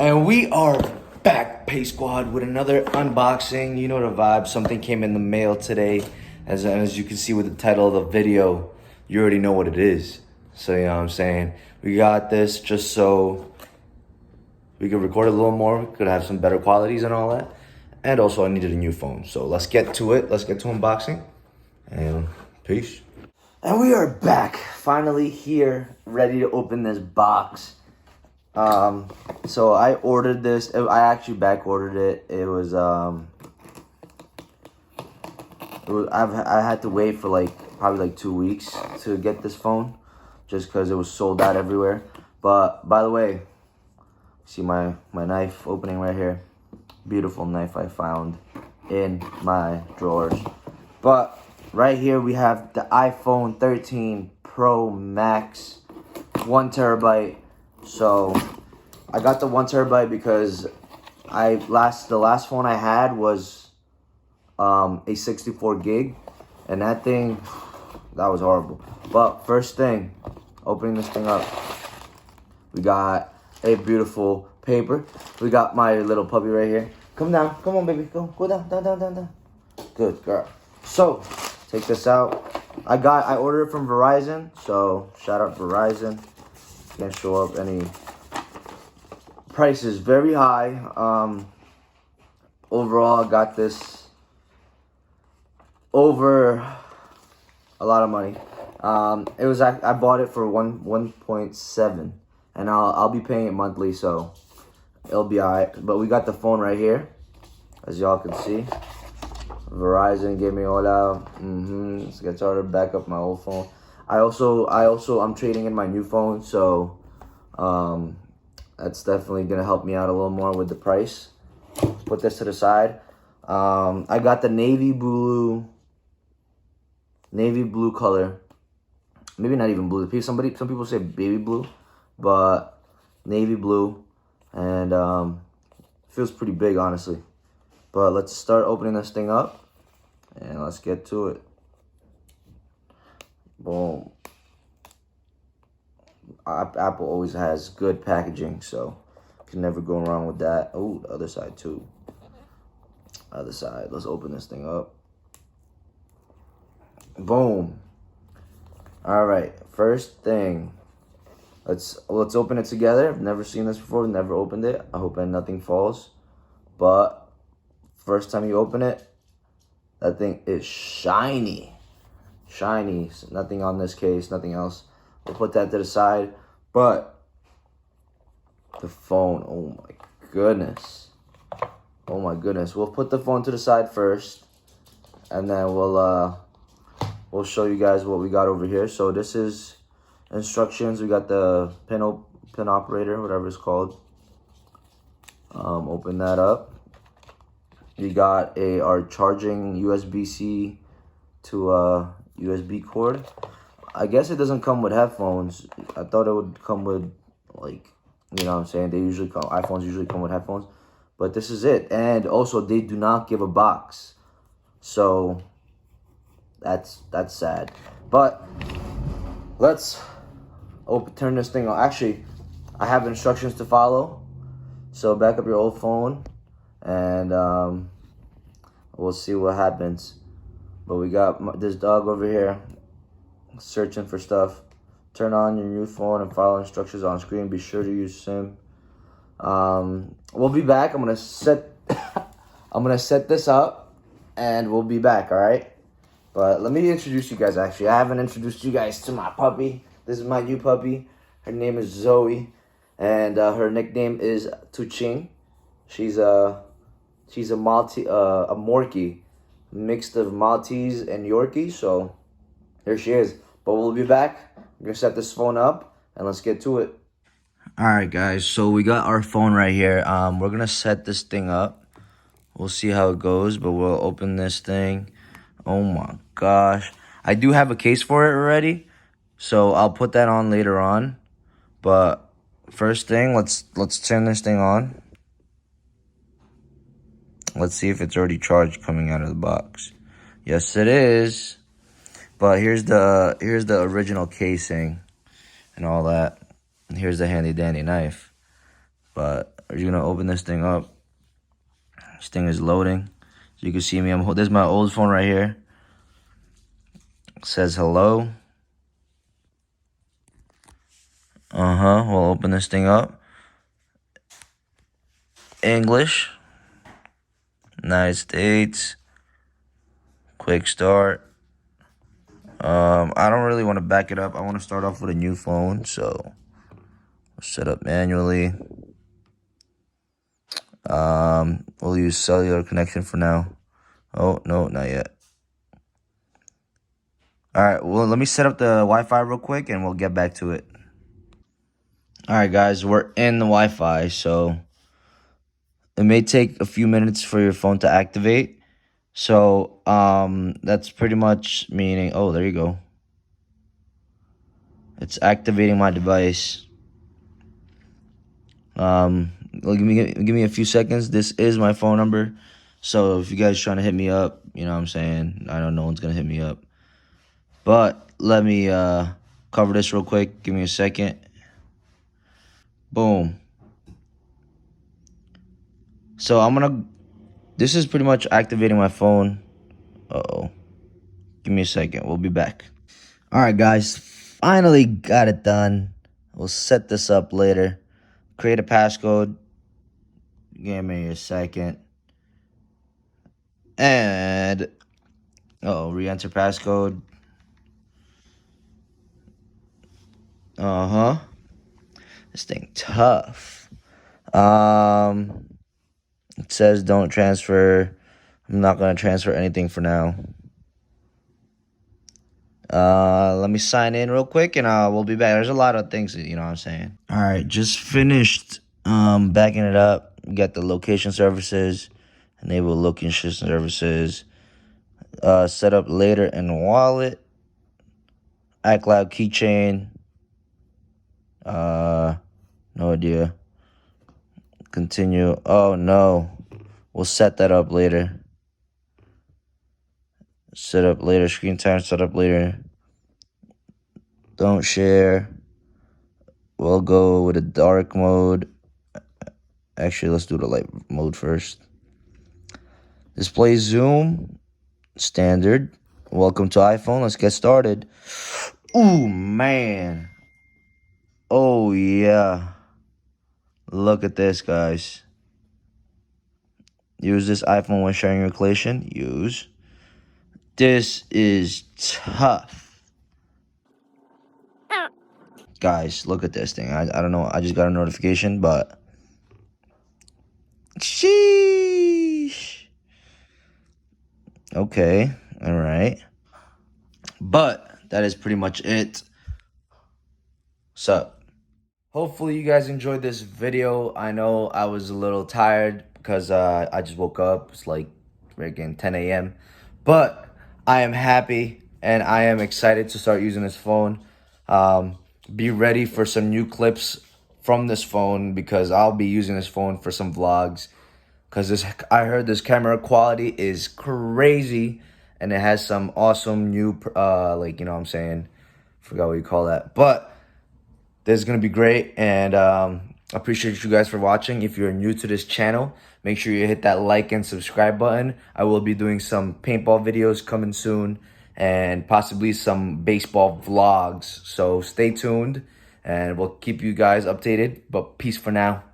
And we are back, Pace Squad, with another unboxing. You know the vibe. Something came in the mail today. As you can see with the title of the video, you already know what it is. So, you know what I'm saying? We got this just so we could record a little more, could have some better qualities and all that. And also, I needed a new phone. So, let's get to it. Let's get to unboxing. And peace. And we are back, finally here, ready to open this box. So I ordered this. I actually back ordered it. I had to wait for probably 2 weeks to get this phone, just because it was sold out everywhere. But by the way, see my knife opening right here. Beautiful knife I found in my drawers. But right here we have the iPhone 13 Pro Max, 1 terabyte. So I got the 1 terabyte because the last phone I had was a 64 gig, and that was horrible. But first thing, opening this thing up, we got a beautiful paper. We got my little puppy right here. Come down, come on, baby, go down. Good girl. So take this out. I ordered it from Verizon, so shout out Verizon. Can't show up any prices, very high. Overall, I got this over a lot of money. I bought it for 1.7, and I'll be paying it monthly, so it'll be alright. But we got the phone right here, as y'all can see. Verizon gave me all out. Let's get started. Back up my old phone. I'm trading in my new phone, so that's definitely gonna help me out a little more with the price. Put this to the side. I got the navy blue color. Maybe not even blue. Some people say baby blue, but navy blue, and feels pretty big, honestly. But let's start opening this thing up, and let's get to it. Boom. Apple always has good packaging, so can never go wrong with that. Oh, the other side too. Other side. Let's open this thing up. Boom. All right. First thing. Let's open it together. I've never seen this before. Never opened it. I hope nothing falls. But first time you open it, that thing is shiny. Shiny. Nothing on this case. Nothing else. We'll put that to the side. But the phone, oh my goodness. Oh my goodness. We'll put the phone to the side first, and then we'll show you guys what we got over here. So this is instructions. We got the pin operator, whatever it's called. Open that up. We got our charging USB-C to USB cord. I guess it doesn't come with headphones. I thought it would come with, you know what I'm saying? iPhones usually come with headphones. But this is it. And also, they do not give a box. So, that's sad. But, let's turn this thing on. Actually, I have instructions to follow. So, back up your old phone. And, we'll see what happens. But we got this dog over here searching for stuff. Turn on your new phone and follow instructions on screen. Be sure to use SIM. We'll be back. I'm gonna set this up, and we'll be back. All right. But let me introduce you guys. Actually, I haven't introduced you guys to my puppy. This is my new puppy. Her name is Zoe, and her nickname is Tuching. She's a Morkie, mixed of Maltese and Yorkie. So here she is. But we'll be back. I'm gonna set this phone up, and let's get to it. All right, guys. So we got our phone right here. We're gonna set this thing up. We'll see how it goes, but we'll open this thing. Oh my gosh, I do have a case for it already, so I'll put that on later on. But first thing, let's turn this thing on. Let's see if it's already charged coming out of the box. Yes, it is. But here's the original casing and all that. And here's the handy dandy knife. But We're just gonna open this thing up. This thing is loading. So you can see me. This is my old phone right here. It says hello. We'll open this thing up. English. United States. Quick start. I don't really want to back it up. I want to start off with a new phone, so set up manually. We'll use cellular connection for now. Oh, no, not yet. All right, well, let me set up the Wi-Fi real quick and we'll get back to it. All right, guys, we're in the Wi-Fi, so it may take a few minutes for your phone to activate. So, that's pretty much meaning, oh, there you go. It's activating my device. Give me a few seconds. This is my phone number. So if you guys trying to hit me up, you know what I'm saying? I know no one's going to hit me up. But let me cover this real quick. Give me a second. Boom. So this is pretty much activating my phone. Uh-oh. Give me a second. We'll be back. All right, guys. Finally got it done. We'll set this up later. Create a passcode. Give me a second. And re-enter passcode. This thing tough. It says don't transfer. I'm not gonna transfer anything for now. Let me sign in real quick and we'll be back. There's a lot of things, you know what I'm saying. All right, just finished backing it up. Got the location services, enable location services, set up later in wallet, iCloud keychain. No idea. Continue. Oh no, we'll set that up later. Set up later. Screen time. Set up later. Don't share. We'll go with a dark mode. Actually, let's do the light mode first. Display zoom. Standard. Welcome to iPhone. Let's get started. Ooh, man. Oh, yeah. Look at this, guys. Use this iPhone when sharing your location. Use. This is tough. Guys, look at this thing. I don't know. I just got a notification, but sheesh. Okay. All right. But that is pretty much it. So, hopefully you guys enjoyed this video. I know I was a little tired because I just woke up. It's like freaking 10 a.m. But I am happy and I am excited to start using this phone. Be ready for some new clips from this phone because I'll be using this phone for some vlogs. Because I heard this camera quality is crazy and it has some awesome new, like, you know what I'm saying? Forgot what you call that. But this is going to be great, and I appreciate you guys for watching. If you're new to this channel, make sure you hit that like and subscribe button. I will be doing some paintball videos coming soon and possibly some baseball vlogs. So stay tuned, and we'll keep you guys updated. But peace for now.